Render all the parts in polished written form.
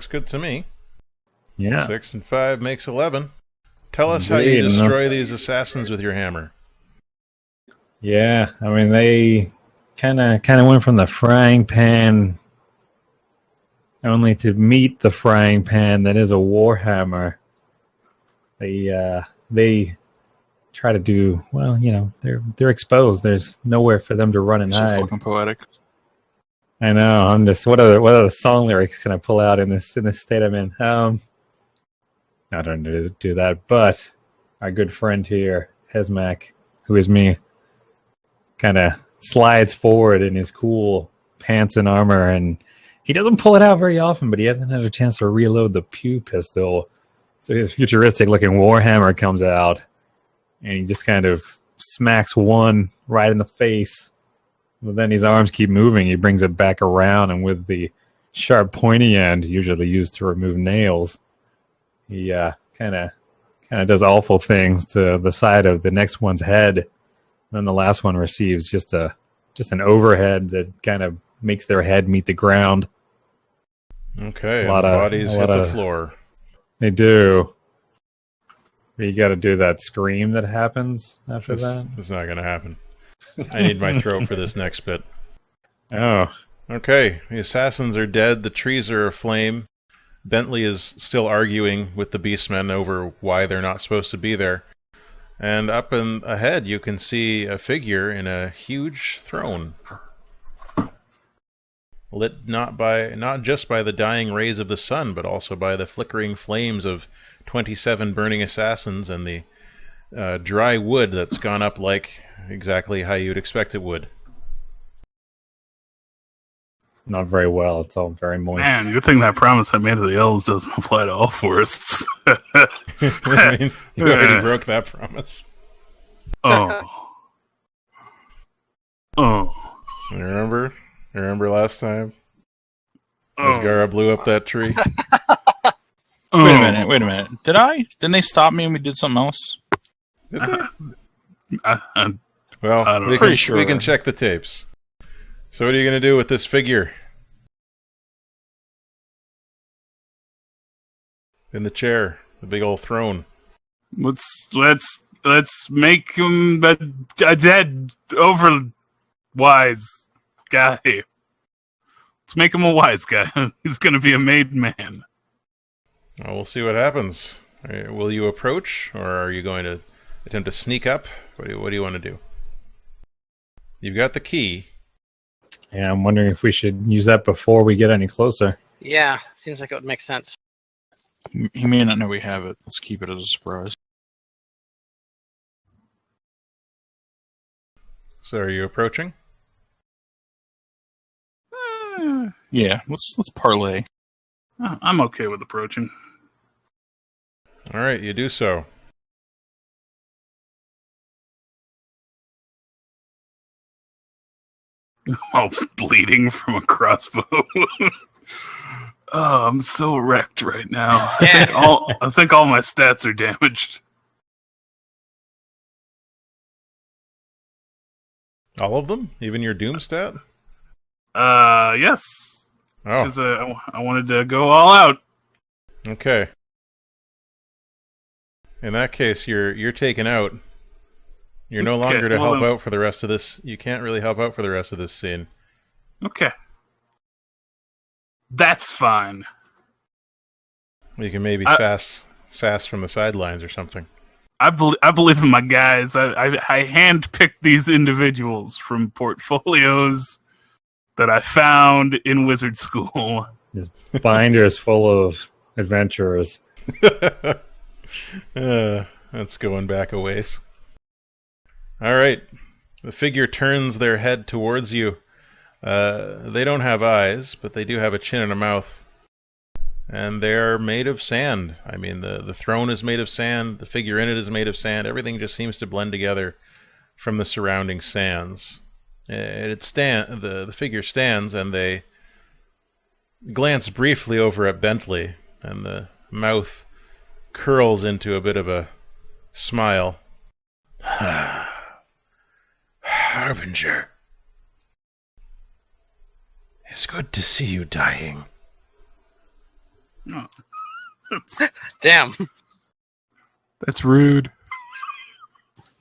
good to me. Yeah. 6 and 5 makes 11. Tell us how Indeed, you and destroy these assassins with your hammer. Yeah, I mean they kind of went from the frying pan only to meet the frying pan that is a warhammer. They try to do well. They're exposed. There's nowhere for them to run and So hide. fucking poetic. I know. I'm just what other song lyrics can I pull out in this state I'm in? I don't do that, but our good friend here, Hesmac, who is me, kind of slides forward in his cool pants and armor, and he doesn't pull it out very often, but he hasn't had a chance to reload the pew pistol. So his futuristic-looking warhammer comes out, and he just kind of smacks one right in the face. But then his arms keep moving. He brings it back around, and with the sharp, pointy end, usually used to remove nails, he kind of does awful things to the side of the next one's head. And then the last one receives just an overhead that kind of makes their head meet the ground. Okay, bodies hit the floor. They do. You got to do that scream that happens after that. It's not going to happen. I need my throat for this next bit. Oh. Okay, the assassins are dead. The trees are aflame. Bentley is still arguing with the beastmen over why they're not supposed to be there. And up ahead, you can see a figure in a huge throne, lit not just by the dying rays of the sun, but also by the flickering flames of 27 burning assassins and the dry wood that's gone up like exactly how you'd expect it would. Not very well. It's all very moist. Man, good thing that promise I made to the elves doesn't apply to all forests. I mean, you already broke that promise. Oh. Remember last time? Asgara blew up that tree? Wait a minute. Didn't they stop me and we did something else? Did they? I'm Well, we can check the tapes. So what are you going to do with this figure? In the chair, the big old throne. Let's make him a dead, over wise guy. Let's make him a wise guy. He's going to be a made man. Well, we'll see what happens. Will you approach, or are you going to attempt to sneak up? What do you want to do? You've got the key. Yeah, I'm wondering if we should use that before we get any closer. Yeah, seems like it would make sense. He may not know we have it. Let's keep it as a surprise. So are you approaching? Yeah, let's parlay. I'm okay with approaching. All right, you do so. All bleeding from a crossbow. Oh, I'm so wrecked right now. I think all my stats are damaged. All of them? Even your doom stat? Yes. Oh. Because I wanted to go all out. Okay. In that case, you're taken out. You're no longer to help out for the rest of this. You can't really help out for the rest of this scene. Okay. That's fine. You can maybe sass from the sidelines or something. I believe in my guys. I handpicked these individuals from portfolios that I found in wizard school. This binder is full of adventurers. That's going back a ways. All right. The figure turns their head towards you. They don't have eyes, but they do have a chin and a mouth. And they're made of sand. I mean, the throne is made of sand. The figure in it is made of sand. Everything just seems to blend together from the surrounding sands. The figure stands, and they glance briefly over at Bentley, and the mouth curls into a bit of a smile. Harbinger. It's good to see you dying. Oh. Damn. That's rude.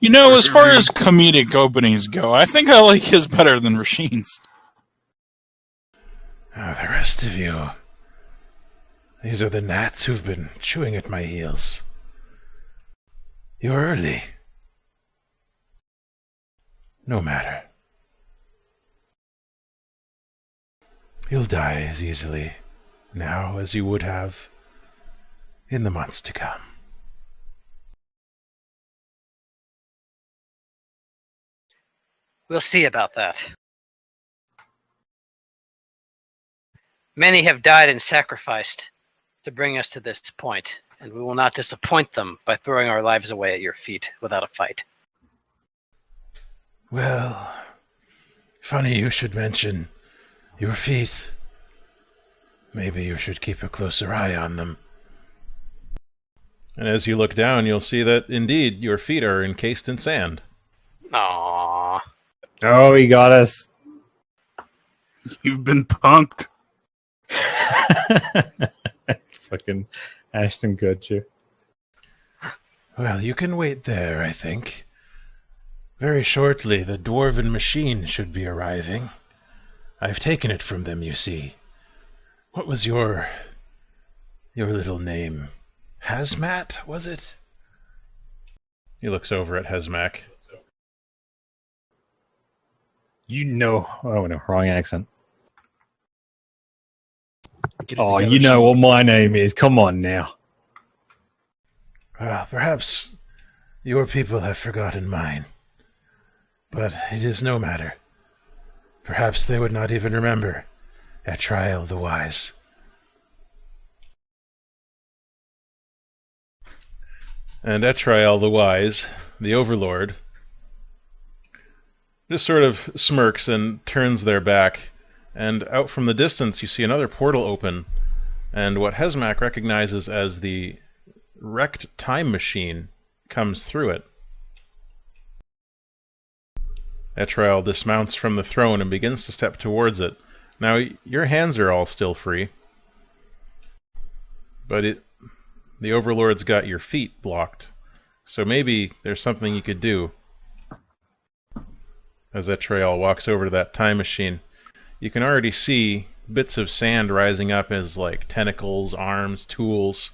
You know, as far as comedic openings go, I think I like his better than Rasheen's. Oh, the rest of you. These are the gnats who've been chewing at my heels. You're early. No matter. You'll die as easily now as you would have in the months to come. We'll see about that. Many have died and sacrificed to bring us to this point, and we will not disappoint them by throwing our lives away at your feet without a fight. Well, funny you should mention your feet. Maybe you should keep a closer eye on them. And as you look down, you'll see that indeed your feet are encased in sand. Aww. Oh, he got us. You've been punked. Fucking Ashton Kutcher. Well, you can wait there, I think. Very shortly, the dwarven machine should be arriving. I've taken it from them, you see. What was your little name? Hazmat, was it? He looks over at Hazmak. You know. Oh, no, wrong accent. Get it Oh, together, you know Sheen. what my name is. Come on now. Well, perhaps your people have forgotten mine. But it is no matter. Perhaps they would not even remember Etrial the Wise. And Etrial the Wise, the Overlord, just sort of smirks and turns their back, and out from the distance you see another portal open, and what Hazmak recognizes as the wrecked time machine comes through it. Etrial dismounts from the throne and begins to step towards it. Now, your hands are all still free, but the Overlord's got your feet blocked, so maybe there's something you could do. As Etrial walks over to that time machine, you can already see bits of sand rising up as like tentacles, arms, tools,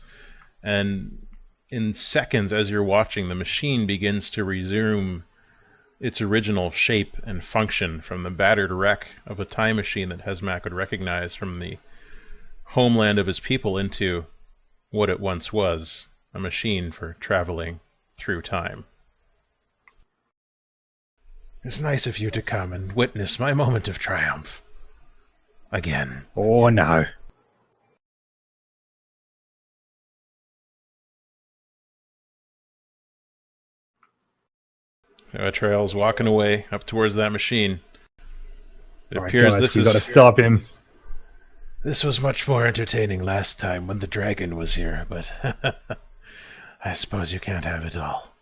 and in seconds as you're watching, the machine begins to resume its original shape and function from the battered wreck of a time machine that Hazmak would recognize from the homeland of his people into what it once was, a machine for traveling through time. It's nice of you to come and witness my moment of triumph. Again. Oh, no. Etrial's walking away up towards that machine. It All right, appears guys, we got to stop him. This was much more entertaining last time when the dragon was here, but I suppose you can't have it all.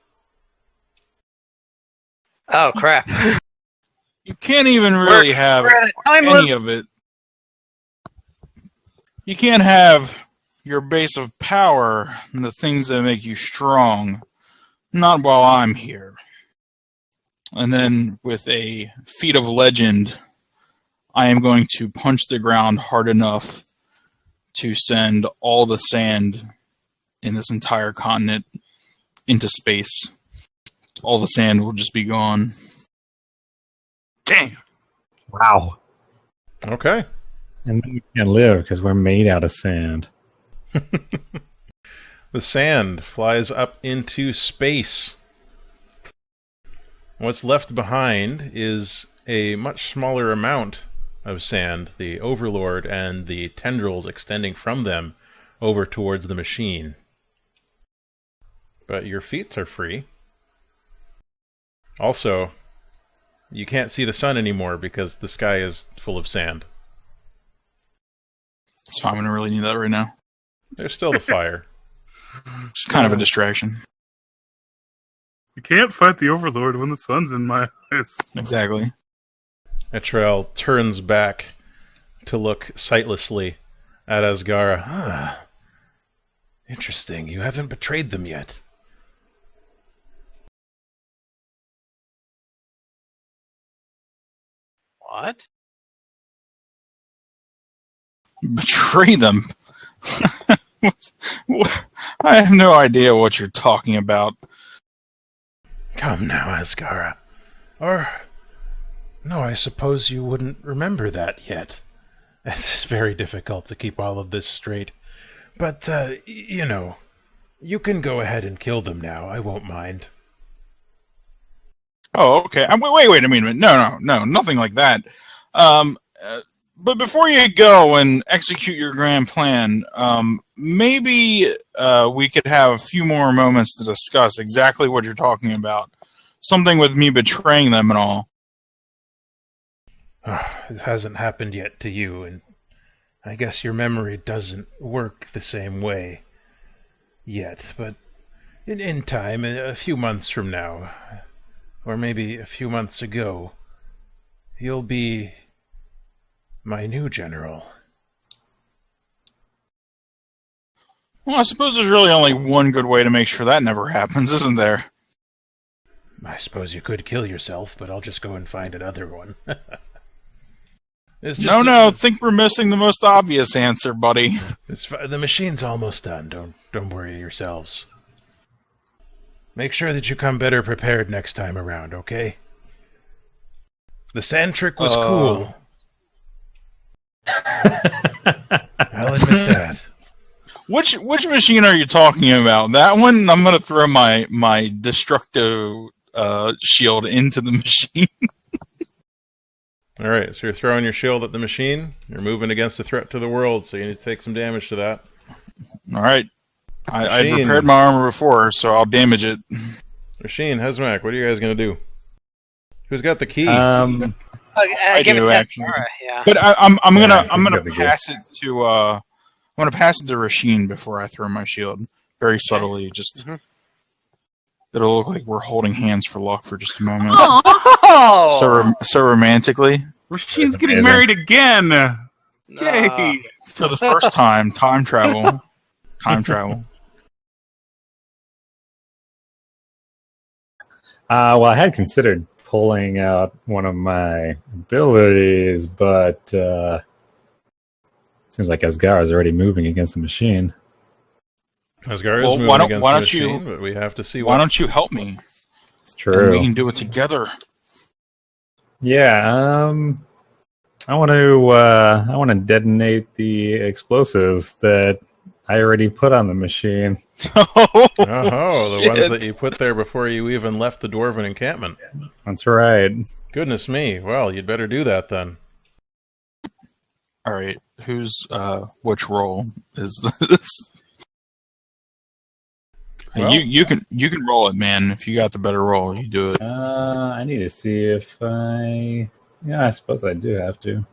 Oh, crap. You can't even really have we're at a time any limit. of it. You can't have your base of power and the things that make you strong, not while I'm here. And then with a feat of legend, I am going to punch the ground hard enough to send all the sand in this entire continent into space. All the sand will just be gone. Damn. Wow. Okay. And then we can't live because we're made out of sand. The sand flies up into space. What's left behind is a much smaller amount of sand, the Overlord and the tendrils extending from them over towards the machine. But your feet are free. Also, you can't see the sun anymore because the sky is full of sand. It's fine, we don't really need that right now. There's still the fire. Just kind of a distraction. You can't fight the Overlord when the sun's in my eyes. Exactly. Etrial turns back to look sightlessly at Asgara. Ah, Interesting. You haven't betrayed them yet. What? Betray them? I have no idea what you're talking about. Come now, Asgara. Or... no, I suppose you wouldn't remember that yet. It's very difficult to keep all of this straight. But, you know, you can go ahead and kill them now. I won't mind. Oh, okay. Wait a minute. No, nothing like that. But before you go and execute your grand plan, maybe we could have a few more moments to discuss exactly what you're talking about. Something with me betraying them and all. It hasn't happened yet to you, and I guess your memory doesn't work the same way yet. But in time, a few months from now, or maybe a few months ago, you'll be my new general. Well, I suppose there's really only one good way to make sure that never happens, isn't there? I suppose you could kill yourself, but I'll just go and find another one. Think we're missing the most obvious answer, buddy. The machine's almost done. Don't worry yourselves. Make sure that you come better prepared next time around, okay? The sand trick was cool. I'll admit that. Which machine are you talking about? That one? I'm gonna throw my destructive shield into the machine. Alright, so you're throwing your shield at the machine. You're moving against a threat to the world, so you need to take some damage to that. Alright. I prepared my armor before, so I'll damage it. Machine, Hezmak, what are you guys going to do? Who's got the key? I do, it actually. Sarah, yeah. But I'm gonna be pass it to I'm gonna pass it to Rasheen before I throw my shield. Very subtly, just it'll look like we're holding hands for luck for just a moment. Oh! So romantically. Rasheen's getting married again. Yay! For the first time, time travel. Time travel. Well, I had considered pulling out one of my abilities, but it seems like Asgara is already moving against the machine. Asgara is moving against the machine, but we have to see why don't you help me? It's true. And we can do it together. Yeah, I want to detonate the explosives that I already put on the machine. Oh, the ones that you put there before you even left the dwarven encampment. That's right. Goodness me. Well, you'd better do that then. All right. Which role is this? Well, you can roll it, man. If you got the better roll, you do it. I need to see if I... Yeah, I suppose I do have to.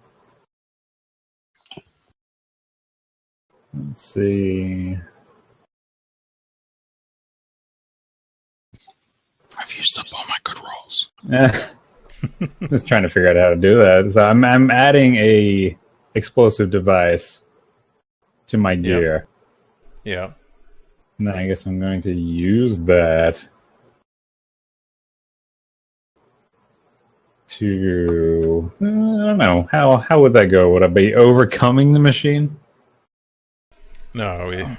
Let's see. I've used up all my good rolls. Just trying to figure out how to do that. So I'm adding a explosive device to my gear. Yeah. And I guess I'm going to use that to... I don't know. How would that go? Would I be overcoming the machine? No, it'd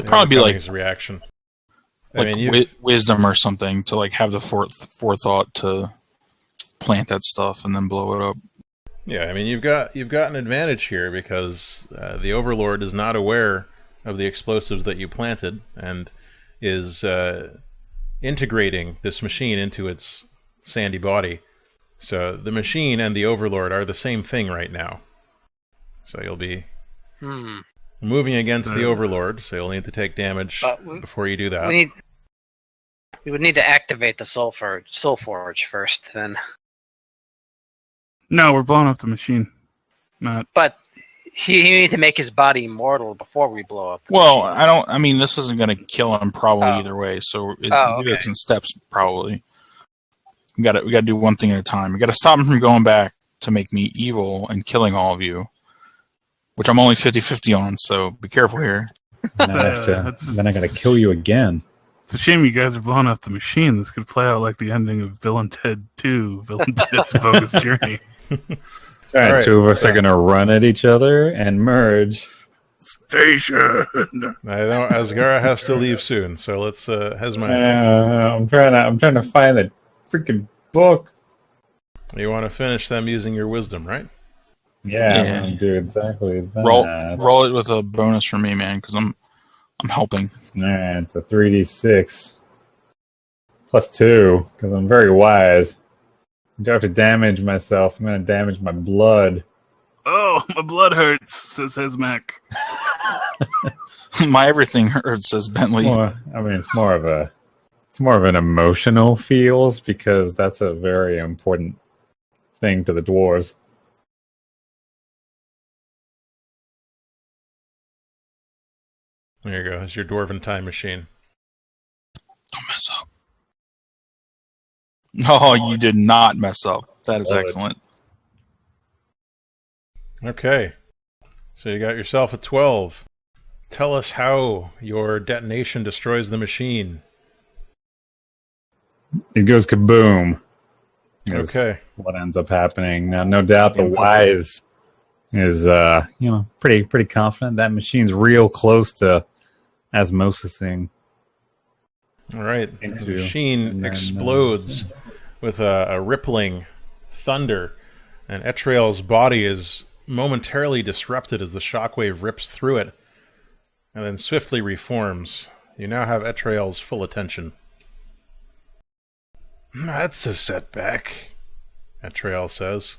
probably be like his reaction. Like wisdom or something to like have the forethought to plant that stuff and then blow it up. Yeah, I mean you've got an advantage here because the Overlord is not aware of the explosives that you planted and is integrating this machine into its sandy body. So the machine and the Overlord are the same thing right now. So you'll be moving against the Overlord, so you'll need to take damage before you do that. We would need to activate the Soul Forge first, then. No, we're blowing up the machine. But you need to make his body immortal before we blow up. Well, I mean, this isn't going to kill him probably either way. So it's in steps probably. We got to do one thing at a time. We got to stop him from going back to make me evil and killing all of you, which I'm only 50-50 on. So be careful here. Then I gotta kill you again. It's a shame you guys are blowing up the machine. This could play out like the ending of Bill and Ted 2, Bill and Ted's Bogus Journey. All right, two of us are gonna run at each other and merge. Station. I know Asgara has to leave soon, so let's Hesma. I'm trying to find the freaking book. You want to finish them using your wisdom, right? Yeah, I'm gonna do exactly that. Roll it with a bonus for me, man, because I'm helping. All right, it's a 3d6 plus 2 because I'm very wise. I do have to damage myself. I'm gonna damage my blood. Oh, my blood hurts, says Hesmac. My everything hurts, says Bentley. It's more of an emotional feels because that's a very important thing to the dwarves. There you go. It's your dwarven time machine. Don't mess up. No, you did not mess up. That is excellent. Okay. So you got yourself a 12. Tell us how your detonation destroys the machine. It goes kaboom. Okay. What ends up happening. Now, no doubt the wise is pretty confident that machine's real close to osmosising. All right. The machine explodes with a rippling thunder, and Etriel's body is momentarily disrupted as the shockwave rips through it and then swiftly reforms. You now have Etriel's full attention. That's a setback, Etriel says.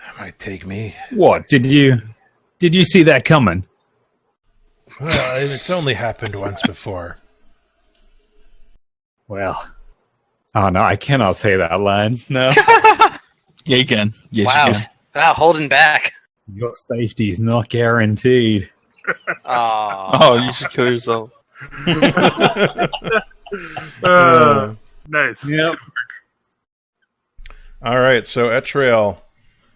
That might take me. What? Did you see that coming? Well, it's only happened once before. Well, oh no, I cannot say that line. No. Yeah, you can. Yes, Wow. you can. Wow, holding back. Your safety is not guaranteed. Oh, you should kill yourself. Nice. Yep. All right, so Etriel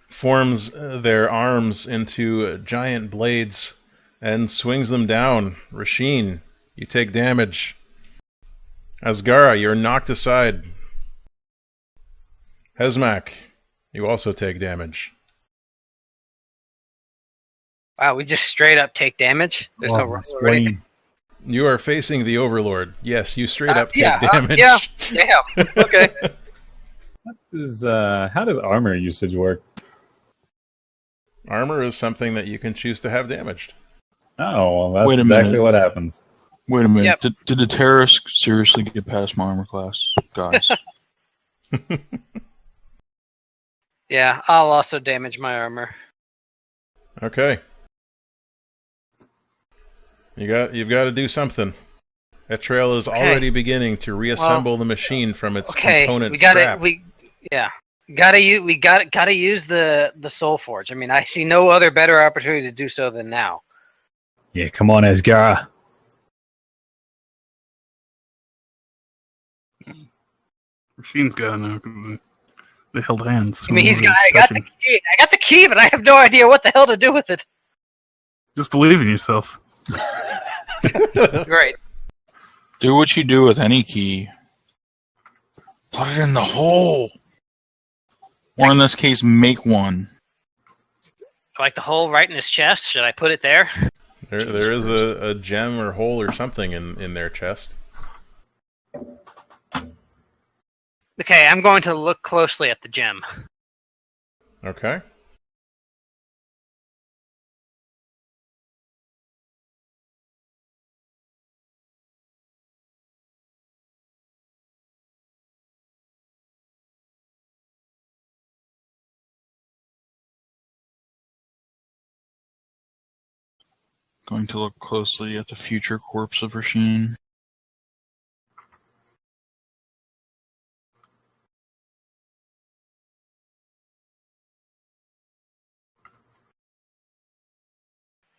forms their arms into giant blades and swings them down. Rasheen, you take damage. Asgara, you're knocked aside. Hesmac, you also take damage. Wow, we just straight up take damage? There's no roll or anything? You are facing the Overlord. Yes, you straight up take yeah, damage. yeah, okay. How does armor usage work? Armor is something that you can choose to have damaged. Oh, well, that's Wait a exactly minute. what happens. Wait a minute. Yep. Did the terrorists seriously get past my armor class, guys? Yeah, I'll also damage my armor. Okay. You've got to do something. Etriel is already beginning to reassemble the machine from its component scrap. We gotta use the Soul Forge. I mean, I see no other better opportunity to do so than now. Yeah, come on, Asgara. Machine's gone now because they held hands. I mean, I got the key. I got the key, but I have no idea what the hell to do with it. Just believe in yourself. Great. Do what you do with any key. Put it in the hole. Or in this case, make one. Like the hole right in his chest. Should I put it there? There is a gem or hole or something in their chest. Okay, I'm going to look closely at the gem. Okay. Going to look closely at the future corpse of Rasheen.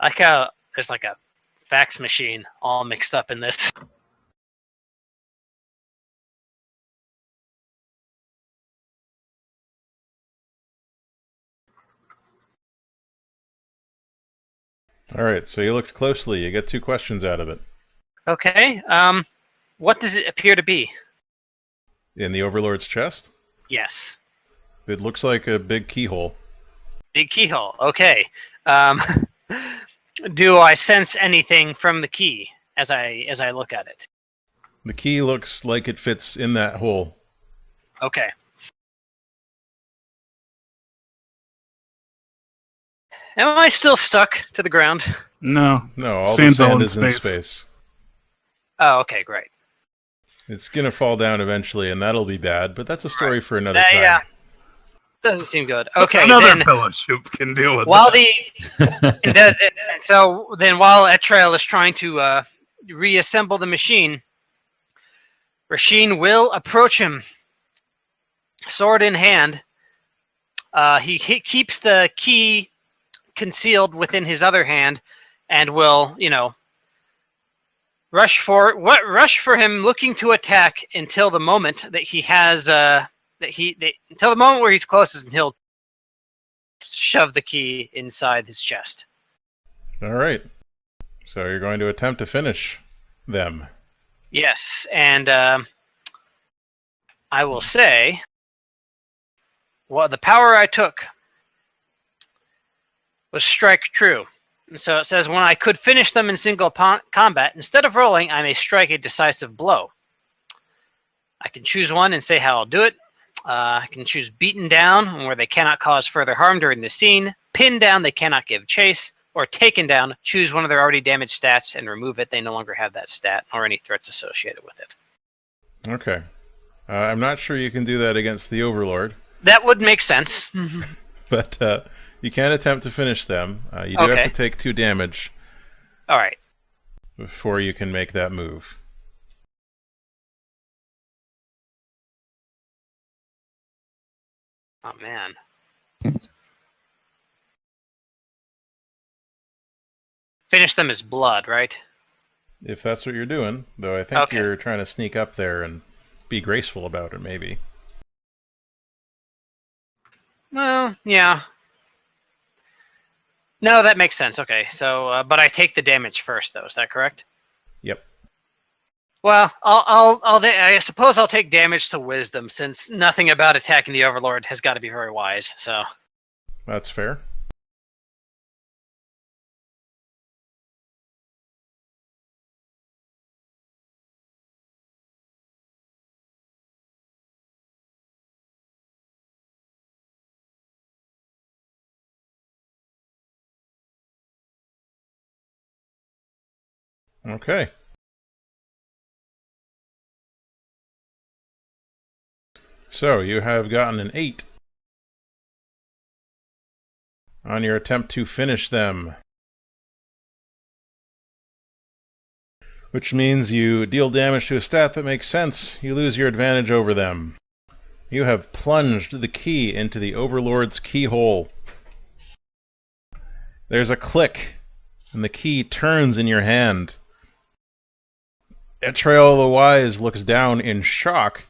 Like there's like a fax machine all mixed up in this. Alright, so you looked closely. You get 2 questions out of it. Okay. What does it appear to be? In the Overlord's chest, Yes. it looks like a big keyhole. Big keyhole. Okay. Do I sense anything from the key as I look at it? The key looks like it fits in that hole. Okay. Am I still stuck to the ground? No. No, all Sand's the all sand in is in space. space. Oh, okay, great. It's gonna fall down eventually, and that'll be bad, but that's a story for another time. Yeah. Doesn't seem good. Okay, Another then fellowship can deal with while that. so then while Etrail is trying to reassemble the machine, Rasheen will approach him, sword in hand. He keeps the key concealed within his other hand, and will, rush for him, looking to attack until the moment that he has until the moment where he's closest, and he'll shove the key inside his chest. Alright. So you're going to attempt to finish them. Yes, and I will say, well, the power I took was strike true. And so it says, when I could finish them in single combat, instead of rolling, I may strike a decisive blow. I can choose one and say how I'll do it. I can choose beaten down, where they cannot cause further harm during the scene. Pinned down, they cannot give chase. Or taken down, choose one of their already damaged stats and remove it. They no longer have that stat or any threats associated with it. Okay. I'm not sure you can do that against the Overlord, That would make sense. but you can attempt to finish them. You do have Okay. to take 2 damage All right. before you can make that move. Oh, man. Finish them as blood, right? If that's what you're doing, though I think Okay. you're trying to sneak up there and be graceful about it, maybe. Well, yeah. No, that makes sense. Okay, so but I take the damage first, though. Is that correct? Yep. Well, I suppose I'll take damage to wisdom, since nothing about attacking the Overlord has got to be very wise. So That's fair. Okay. So you have gotten an 8 on your attempt to finish them, which means you deal damage to a stat that makes sense. You lose your advantage over them. You have plunged the key into the Overlord's keyhole. There's a click, and the key turns in your hand. Etrail the Wise looks down in shock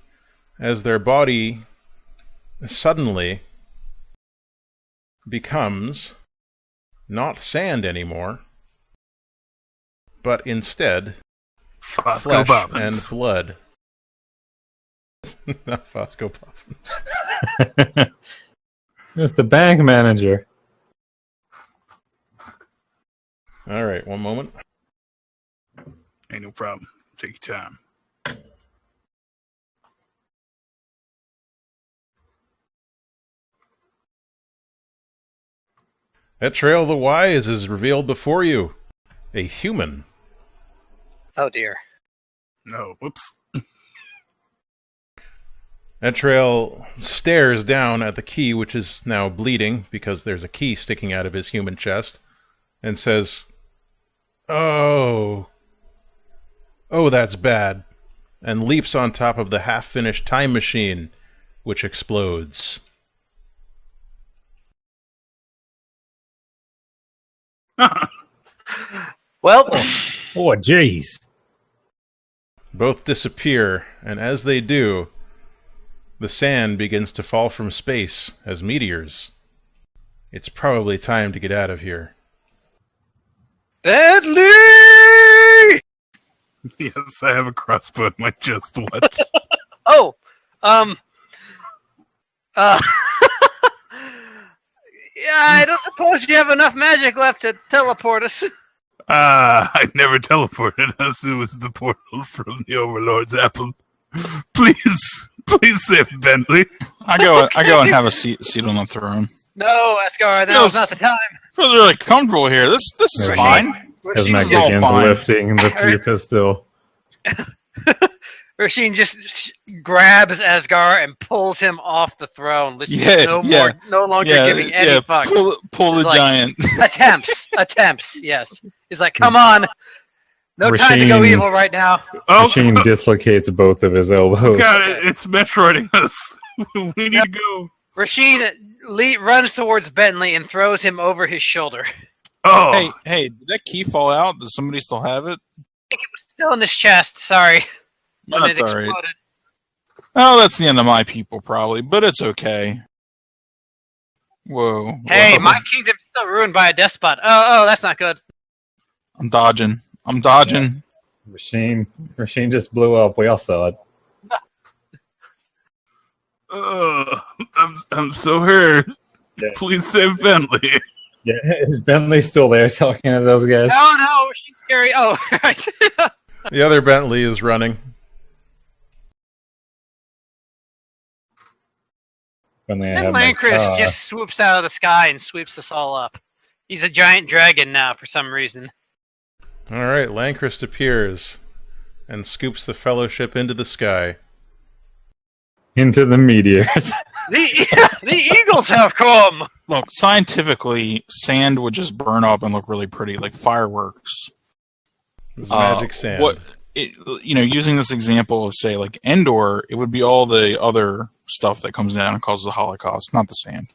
as their body suddenly becomes not sand anymore, but instead Fosco flesh and Bobbins. blood. Not Fosco Bobbins. It's the bank manager. All right, one moment. Ain't no problem. Take your time. Etrail the Wise is revealed before you. A human. oh dear. No, whoops. Etrail stares down at the key, which is now bleeding because there's a key sticking out of his human chest, and says, Oh, that's bad, and leaps on top of the half-finished time machine, which explodes. Well, Oh, jeez. Both disappear, and as they do, the sand begins to fall from space as meteors. It's probably time to get out of here. Bentley! Yes, I have a crossbow in my chest. What? Oh, yeah, I don't suppose you have enough magic left to teleport us. I never teleported us. It was the portal from the Overlord's apple. Please save Bentley. I go and have a seat on the throne. No, Asgar, now's not the time. Feels really comfortable here. This is Right. fine. Hesmak She's all begins fine. lifting the pupa still. Rasheen just grabs Asgar and pulls him off the throne. Yeah, No longer giving any fucks. Pull the It's like- giant. Attempts, yes. He's like, come on. No time to go Rasheen- evil right now. Oh, Machine dislocates both of his elbows. God, it's Metroiding us. We need to go. Rasheen runs towards Bentley and throws him over his shoulder. Oh, Hey, did that key fall out? Does somebody still have it? I think it was still in his chest, sorry. When That's it all right. exploded. Oh, that's the end of my people, probably, but it's okay. Whoa. Hey, Whoa. my kingdom's still ruined by a despot. Oh, that's not good. I'm dodging. Machine just blew up. We all saw it. I'm so hurt. Yeah. Please save Bentley. Yeah, is Bentley still there talking to those guys? No, Rasheen's scary. Oh, right. The other Bentley is running. Bentley, I Then have my Lancris car. just swoops out of the sky and sweeps us all up. He's a giant dragon now for some reason. Alright, Lancrist appears and scoops the Fellowship into the sky. Into the meteors. The eagles have come! Look, scientifically, sand would just burn up and look really pretty, like fireworks. This is magic sand. Using this example of, say, like Endor, it would be all the other stuff that comes down and causes the Holocaust, not the sand.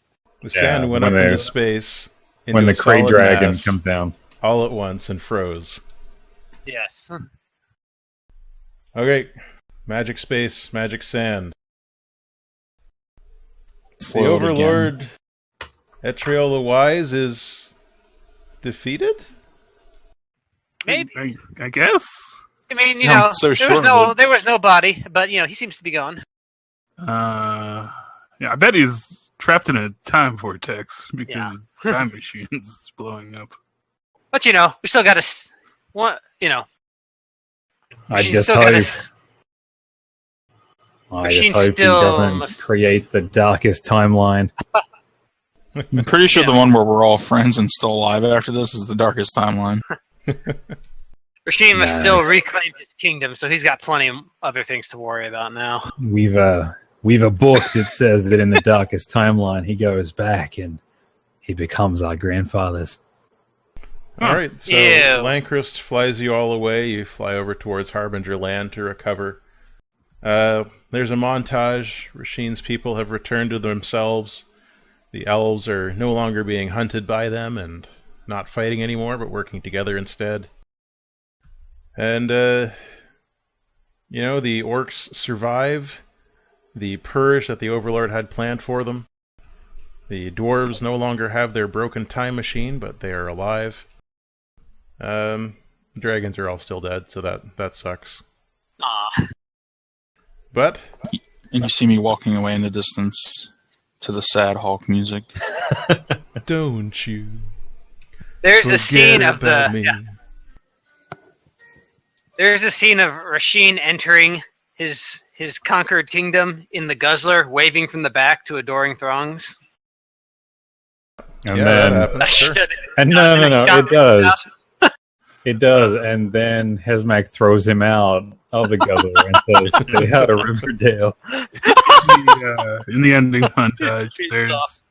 The sand went up when into space, into when the a Kree solid dragon mass, comes down. all at once and froze. Yes. Okay, magic space, magic sand. The Foiled Overlord, Etriel the Wise, is defeated? Maybe. I guess. I mean, Sounds so there was no body, but he seems to be gone. Yeah, I bet he's trapped in a time vortex because Yeah. time machine's blowing up. But we still got to, I she's just still hope. gotta- I just Machine hope he still doesn't must- create the darkest timeline. I'm pretty sure the one where we're all friends and still alive after this is the darkest timeline. Rasheen must Nah. still reclaim his kingdom, so he's got plenty of other things to worry about now. We've a book that says that in the darkest timeline he goes back and he becomes our grandfathers. Alright, so Ew. Lancrist flies you all away. You fly over towards Harbinger Land to recover. There's a montage. Rasheen's people have returned to themselves. The elves are no longer being hunted by them and not fighting anymore, but working together instead. And, the orcs survive the purge that the Overlord had planned for them. The dwarves no longer have their broken time machine, but they are alive. Dragons are all still dead, so that sucks. Aw. But And you see me walking away in the distance to the sad Hulk music. don't you There's a forget scene of about me. There's a scene of Rasheen entering his conquered kingdom in the Guzzler, waving from the back to adoring throngs. And Yeah, then that happens. Sure. and no, it does. It does, and then Hesmak throws him out of the guzzler and says, "Stay out of Riverdale." In the ending montage, Speeds there's off.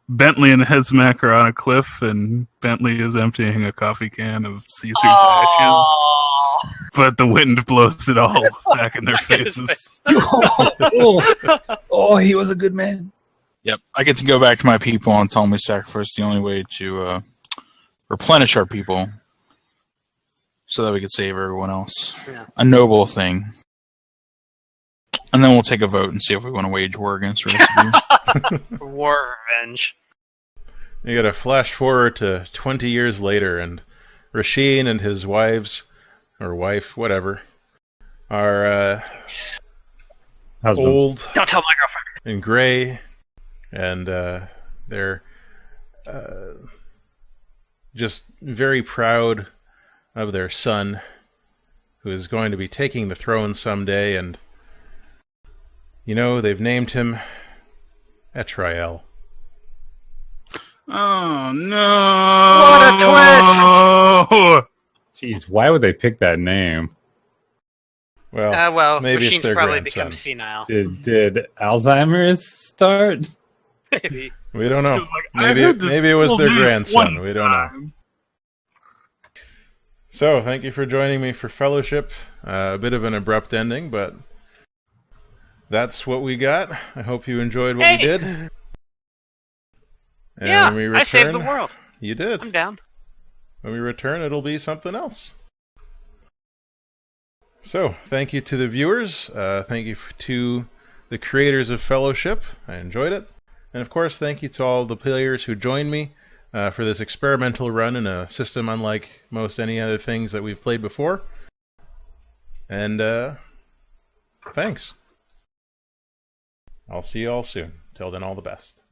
Bentley and Hesmak are on a cliff, and Bentley is emptying a coffee can of Caesar's ashes, Aw. but the wind blows it all back in their faces. Oh, he was a good man. Yep, I get to go back to my people and tell them we sacrificed the only way to replenish our people so that we could save everyone else. Yeah. A noble thing. And then we'll take a vote and see if we want to wage war against the rest of you. War revenge. You got to flash forward to 20 years later, and Rasheen and his wife, whatever, are Husbands. old Don't tell my girlfriend. and gray, and they're just very proud of their son, who is going to be taking the throne someday, and they've named him Etriel. Oh no! What a twist! Jeez, why would they pick that name? Well, maybe it's Rasheen's their probably grandson. become senile. Did Alzheimer's start? Maybe. We don't know. Like, I Maybe heard this it was whole their name grandson. one We don't know. time. So, thank you for joining me for Fellowship. A bit of an abrupt ending, but that's what we got. I hope you enjoyed what we Hey! did. And Yeah, when we return, I saved the world. You did. I'm down. When we return, it'll be something else. So, thank you to the viewers. Thank you to the creators of Fellowship. I enjoyed it. And of course, thank you to all the players who joined me for this experimental run in a system unlike most any other things that we've played before. And thanks. I'll see you all soon. Till then, all the best.